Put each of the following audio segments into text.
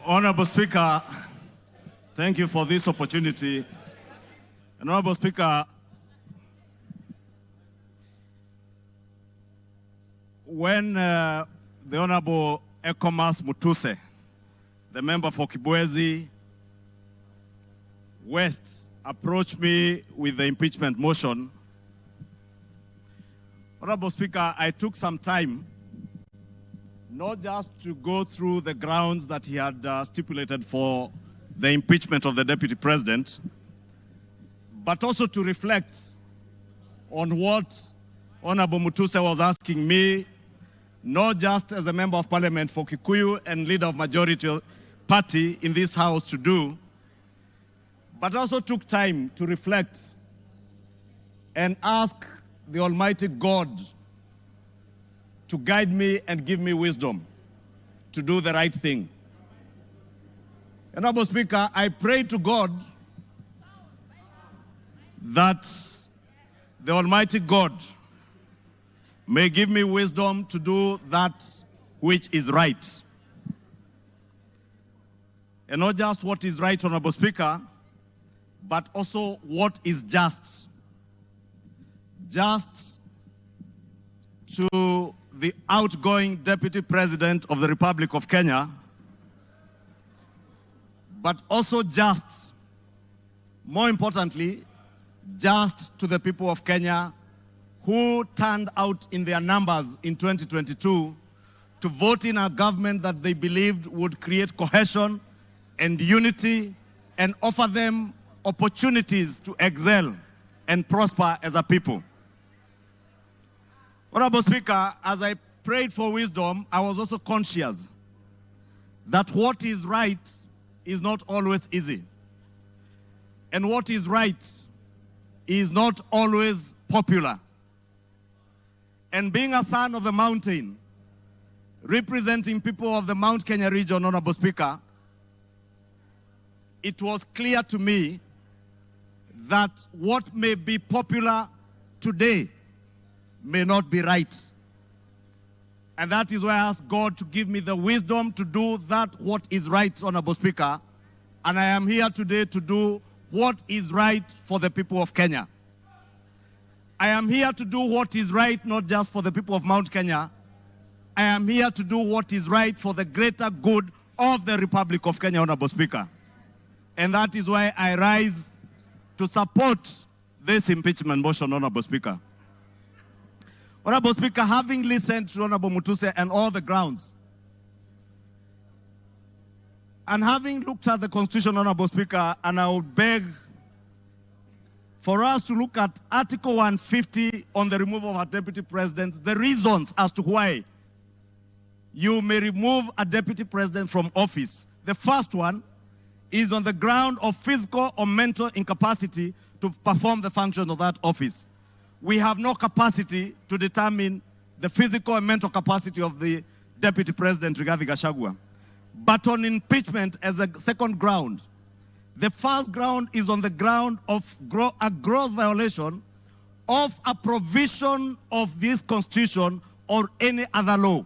Honorable Speaker, thank you for this opportunity. And Honorable Speaker, when the Honorable Ekomas Mutuse, the member for Kibwezi West, approached me with the impeachment motion, Honorable Speaker, I took some time not just to go through the grounds that he had stipulated for the impeachment of the Deputy President, but also to reflect on what Honorable Mutuse was asking me, not just as a member of Parliament for Kikuyu and leader of majority party in this House to do, but also took time to reflect and ask the Almighty God to guide me and give me wisdom to do the right thing. Honorable Speaker, I pray to God that the Almighty God may give me wisdom to do that which is right. And not just what is right, Honorable Speaker, but also what is just. Just to the outgoing Deputy President of the Republic of Kenya, but also just, more importantly, just to the people of Kenya who turned out in their numbers in 2022 to vote in a government that they believed would create cohesion and unity and offer them opportunities to excel and prosper as a people. Honorable Speaker, as I prayed for wisdom, I was also conscious that what is right is not always easy. And what is right is not always popular. And being a son of the mountain, representing people of the Mount Kenya region, Honorable Speaker, it was clear to me that what may be popular today may not be right. And that is why I asked God to give me the wisdom to do that what is right, Honorable Speaker. And I am here today to do what is right for the people of Kenya. I am here to do what is right, not just for the people of Mount Kenya. I am here to do what is right for the greater good of the Republic of Kenya, Honorable Speaker. And that is why I rise to support this impeachment motion, Honorable Speaker. Honorable Speaker, having listened to Honorable Mutuse and all the grounds, and having looked at the Constitution, Honorable Speaker, and I would beg for us to look at Article 150 on the removal of our Deputy President, the reasons as to why you may remove a Deputy President from office. The first one is on the ground of physical or mental incapacity to perform the functions of that office. We have no capacity to determine the physical and mental capacity of the Deputy President, Rigathi Gachagua. But on impeachment as a second ground, the first ground is on the ground of a gross violation of a provision of this Constitution or any other law.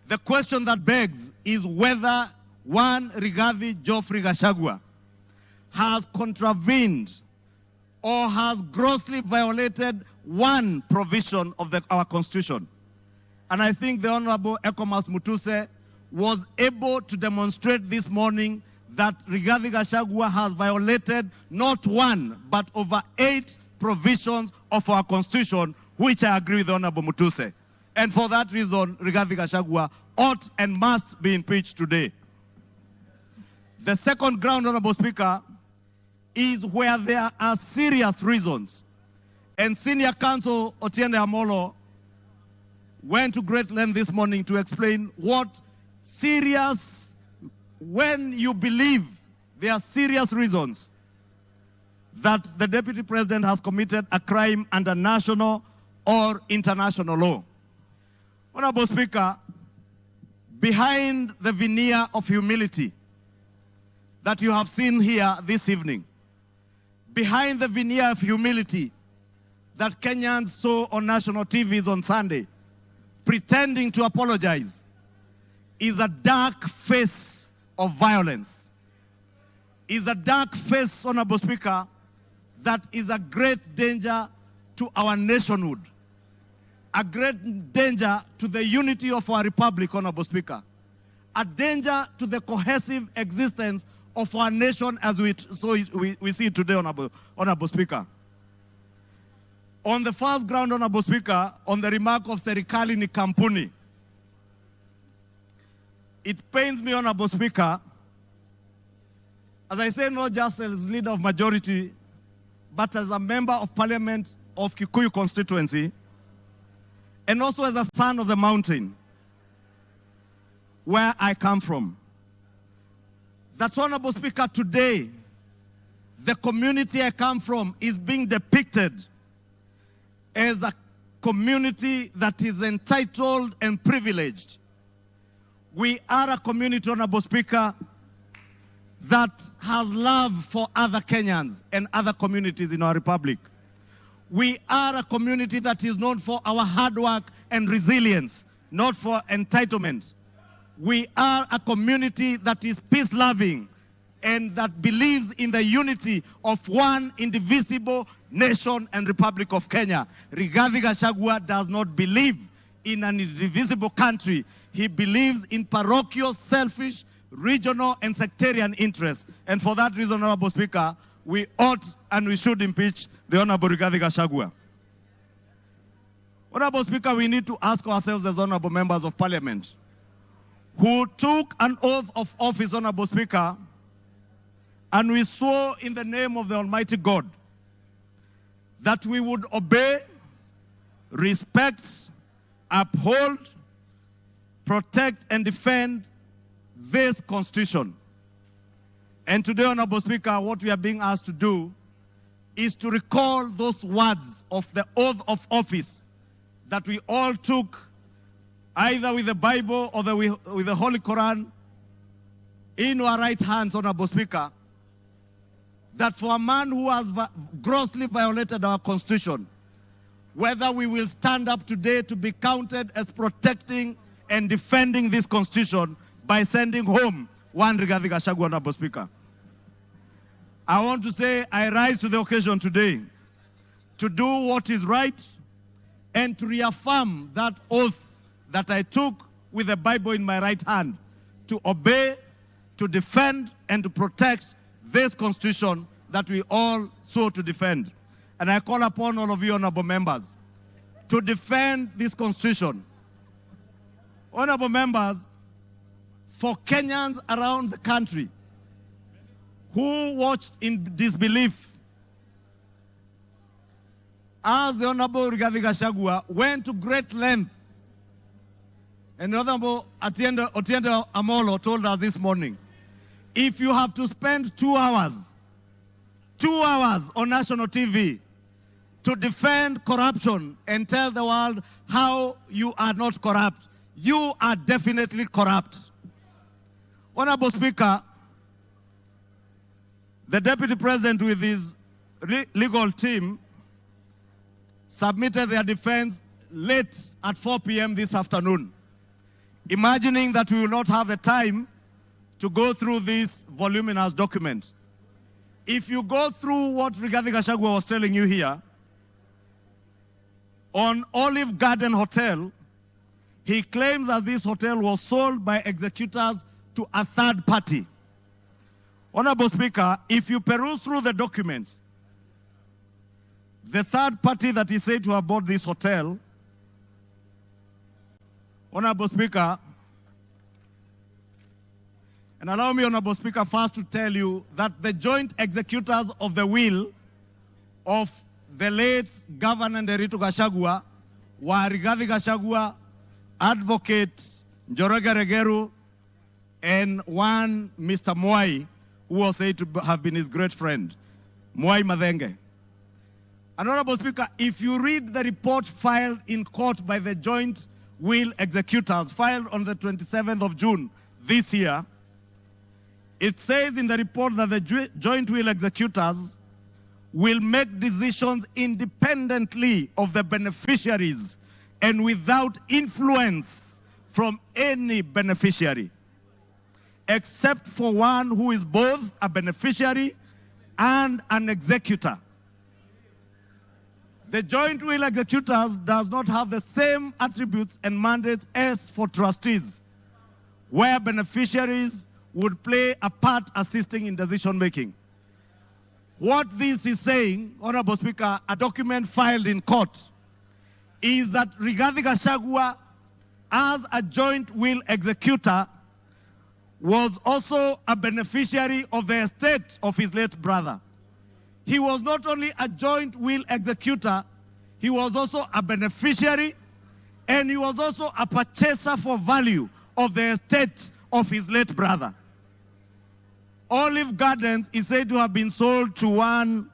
The question that begs is whether one Rigathi Geoffrey Gachagua has contravened or has grossly violated one provision of our Constitution. And I think the Honorable Ekomas Mutuse was able to demonstrate this morning that Rigathi Gachagua has violated not one, but over 8 provisions of our Constitution, which I agree with the Honorable Mutuse. And for that reason, Rigathi Gachagua ought and must be impeached today. The second ground, Honorable Speaker, is where there are serious reasons. And Senior Counsel Otiende Amolo went to great length this morning to explain what serious, when you believe there are serious reasons that the Deputy President has committed a crime under national or international law. Honorable Speaker, behind the veneer of humility that you have seen here this evening, behind the veneer of humility that Kenyans saw on national TVs on Sunday, pretending to apologize, is a dark face of violence is a dark face, Honorable Speaker, that is a great danger to our nationhood, a great danger to the unity of our republic, Honorable Speaker, a danger to the cohesive existence of our nation as we see it today, Honorable Speaker. On the first ground, Honorable Speaker, on the remark of serikali ni kampuni, it pains me, Honorable Speaker, as I say, not just as leader of majority, but as a member of parliament of Kikuyu constituency, and also as a son of the mountain, where I come from. That, Honorable Speaker, today, the community I come from is being depicted as a community that is entitled and privileged. We are a community, Honorable Speaker, that has love for other Kenyans and other communities in our republic. We are a community that is known for our hard work and resilience, not for entitlement. We are a community that is peace-loving and that believes in the unity of one indivisible nation and Republic of Kenya. Rigathi Gachagua does not believe in an indivisible country. He believes in parochial, selfish, regional and sectarian interests. And for that reason, Honorable Speaker, we ought and we should impeach the Honorable Rigathi Gachagua. Honorable Speaker, we need to ask ourselves as honorable members of parliament, who took an oath of office, Honorable Speaker, and we swore in the name of the Almighty God that we would obey, respect, uphold, protect, and defend this Constitution. And today, Honorable Speaker, what we are being asked to do is to recall those words of the oath of office that we all took either with the Bible or with the Holy Quran in our right hands, Honorable Speaker, that for a man who has grossly violated our Constitution, whether we will stand up today to be counted as protecting and defending this Constitution by sending home one Rigathi Gachagua, Honorable Speaker. I want to say I rise to the occasion today to do what is right and to reaffirm that oath that I took with the Bible in my right hand, to obey, to defend, and to protect this Constitution that we all sought to defend. And I call upon all of you, honorable members, to defend this Constitution. Honorable members, for Kenyans around the country who watched in disbelief as the Honorable Rigathi Gachagua went to great length, and Honorable Otiende Amolo told us this morning, if you have to spend 2 hours on national TV to defend corruption and tell the world how you are not corrupt, you are definitely corrupt. Honorable Speaker, the Deputy President with his legal team submitted their defense late at 4 p.m. this afternoon, imagining that we will not have the time to go through this voluminous document. If you go through what Rigathi Gachagua was telling you here, on Olive Garden Hotel, he claims that this hotel was sold by executors to a third party. Honorable Speaker, if you peruse through the documents, the third party that is said to have bought this hotel, Honorable Speaker, and allow me, Honorable Speaker, first to tell you that the joint executors of the will of the late Governor Nderitu Gachagua were Rigathi Gachagua, Advocate Njoroge Regeru, and one Mr. Mwai, who was said to have been his great friend, Mwai Madhenge. And Honorable Speaker, if you read the report filed in court by the joint will executors, filed on the 27th of June this year, it says in the report that the joint will executors will make decisions independently of the beneficiaries and without influence from any beneficiary. except for one who is both a beneficiary and an executor. The joint will executors does not have the same attributes and mandates as for trustees, where beneficiaries would play a part assisting in decision-making. What this is saying, Honorable Speaker, a document filed in court, is that Rigathi Gachagua, as a joint will executor, was also a beneficiary of the estate of his late brother. He was not only a joint will executor, he was also a beneficiary, and he was also a purchaser for value of the estate of his late brother. Olive Gardens is said to have been sold to one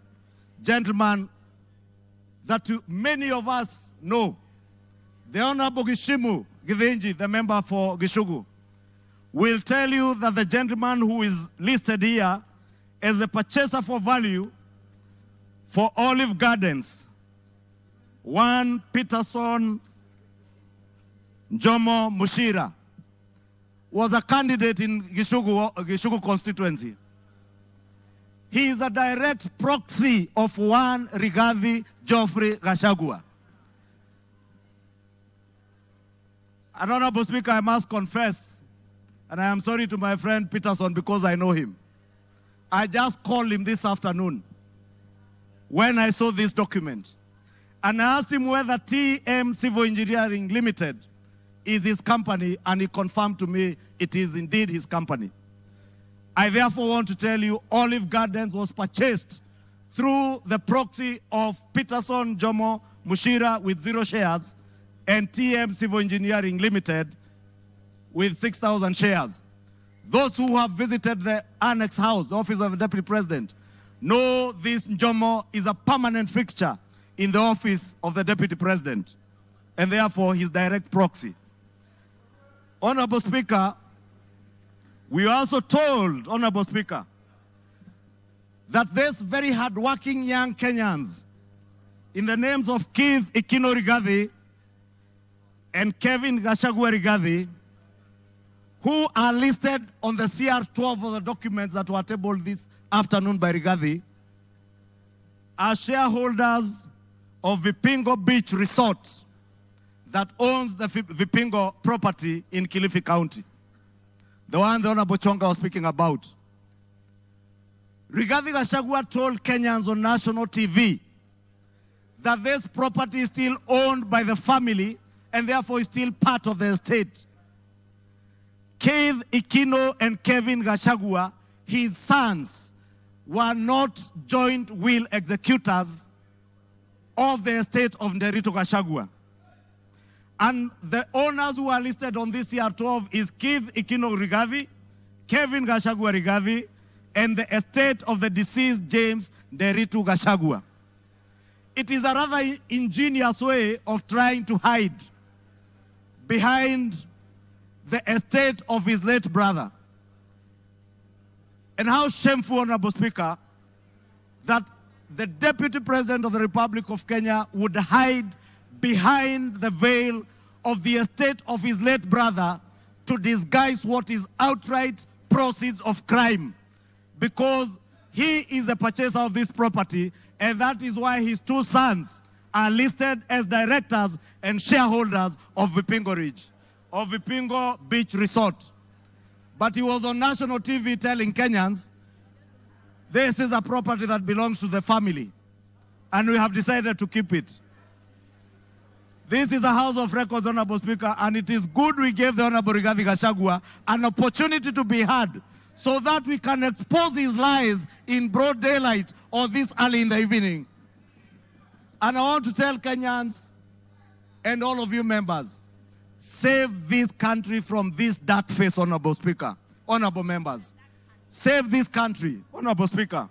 gentleman that many of us know, the Honorable Gishimu Givenji, the member for Gishugu, will tell you that the gentleman who is listed here as a purchaser for value for Olive Gardens, one Peterson Jomo Mushira, was a candidate in Gishugu constituency. He is a direct proxy of one Rigathi Geoffrey Gachagua. And Honorable Speaker, I must confess, and I am sorry to my friend Peterson because I know him. I just called him this afternoon when I saw this document. And I asked him whether TM Civil Engineering Limited is his company, and he confirmed to me it is indeed his company. I therefore want to tell you Olive Gardens was purchased through the proxy of Peterson Jomo Mushira with 0 shares and TM Civil Engineering Limited with 6,000 shares. Those who have visited the Annex House, the Office of the Deputy President, know this Jomo is a permanent fixture in the Office of the Deputy President, and therefore his direct proxy. Honorable Speaker, we are also told, Honorable Speaker, that these very hard-working young Kenyans, in the names of Keith Ikino Rigathi and Kevin Gachagua Rigathi, who are listed on the CR12 of the documents that were tabled this afternoon by Rigathi, are shareholders of Vipingo Beach Resort that owns the Vipingo property in Kilifi County, the one the Honorable Chonga was speaking about. Rigathi Gachagua told Kenyans on national TV that this property is still owned by the family and therefore is still part of the estate. Keith Ikino and Kevin Gachagua, his sons, were not joint will executors of the estate of Nderito Gachagua. And the owners who are listed on this CR12 is Keith Ikino Rigathi, Kevin Gachagua Rigathi, and the estate of the deceased James Nderito Gachagua. It is a rather ingenious way of trying to hide behind the estate of his late brother. And how shameful, Honorable Speaker, that the Deputy President of the Republic of Kenya would hide behind the veil of the estate of his late brother to disguise what is outright proceeds of crime, because he is a purchaser of this property, and that is why his 2 sons are listed as directors and shareholders of Vipingo Ridge, of Vipingo Beach Resort. But he was on national TV telling Kenyans, this is a property that belongs to the family, and we have decided to keep it. This is a House of Records, Honorable Speaker, and it is good we gave the Honorable Rigathi Gachagua an opportunity to be heard so that we can expose his lies in broad daylight or this early in the evening. And I want to tell Kenyans and all of you members, save this country from this dark face, Honorable Speaker, honorable members. Save this country, Honorable Speaker.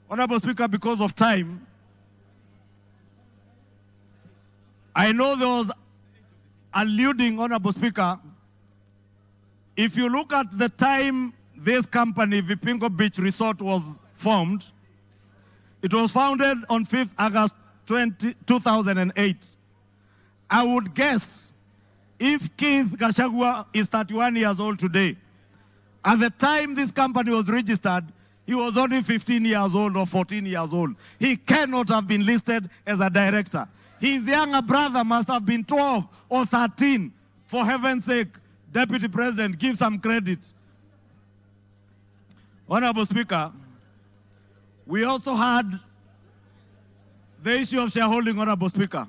Honorable Speaker, because of time, I know there was alluding, Honorable Speaker, if you look at the time this company, Vipingo Beach Resort, was formed, it was founded on 5th August 2008. I would guess if Keith Gachagua is 31 years old today, At the time this company was registered, he was only 15 years old or 14 years old. He cannot have been listed as a director. His younger brother must have been 12 or 13. For heaven's sake, Deputy President, give some credit. Honorable Speaker, we also had the issue of shareholding, Honorable Speaker.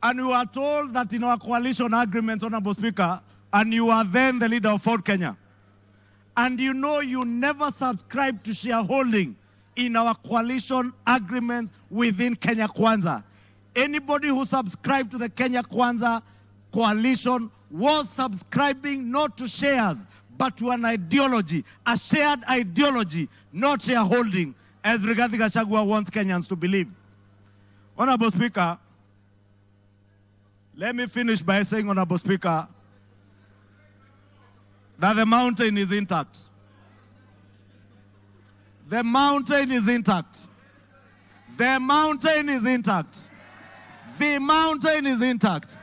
And we were told that in our coalition agreement, Honorable Speaker, and you are then the leader of Ford Kenya, and you know you never subscribed to shareholding in our coalition agreements within Kenya Kwanza. Anybody who subscribed to the Kenya Kwanza coalition was subscribing not to shares, but to an ideology, a shared ideology, not shareholding, as Rigathi Gachagua wants Kenyans to believe. Honorable Speaker, let me finish by saying, Honorable Speaker, that the mountain is intact. The mountain is intact. The mountain is intact. The mountain is intact.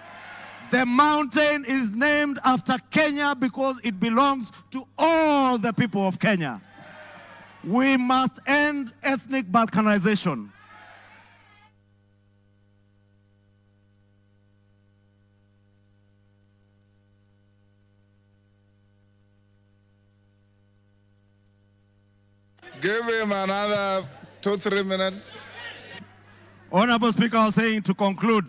The mountain is named after Kenya because it belongs to all the people of Kenya. We must end ethnic balkanization. Give him another 2-3 minutes. Honorable Speaker, I was saying to conclude,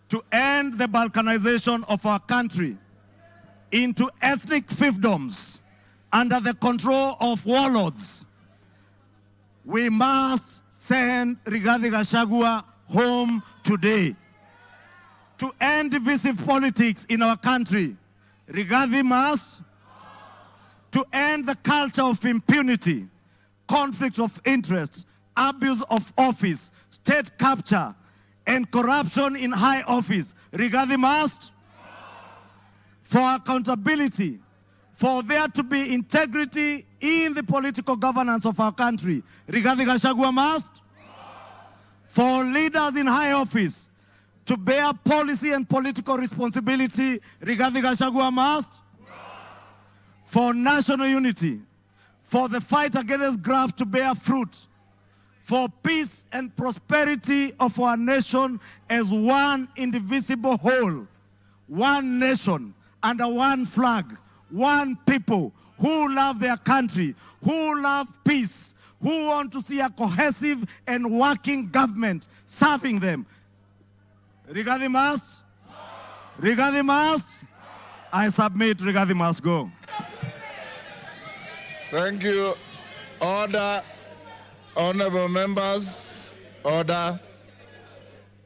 to end the balkanization of our country into ethnic fiefdoms under the control of warlords, we must send Rigathi Gachagua home today. To end divisive politics in our country, Rigathi must. To end the culture of impunity, conflict of interest, abuse of office, state capture, and corruption in high office, Rigathi must. For accountability, for there to be integrity in the political governance of our country, Rigathi Gachagua must. For leaders in high office to bear policy and political responsibility, Rigathi Gachagua must. For national unity, for the fight against graft to bear fruit, for peace and prosperity of our nation as one indivisible whole, one nation under one flag, one people who love their country, who love peace, who want to see a cohesive and working government serving them. Rigathi must. Rigathi must. I submit, Rigathi must go. Thank you. Order. Honorable members, order.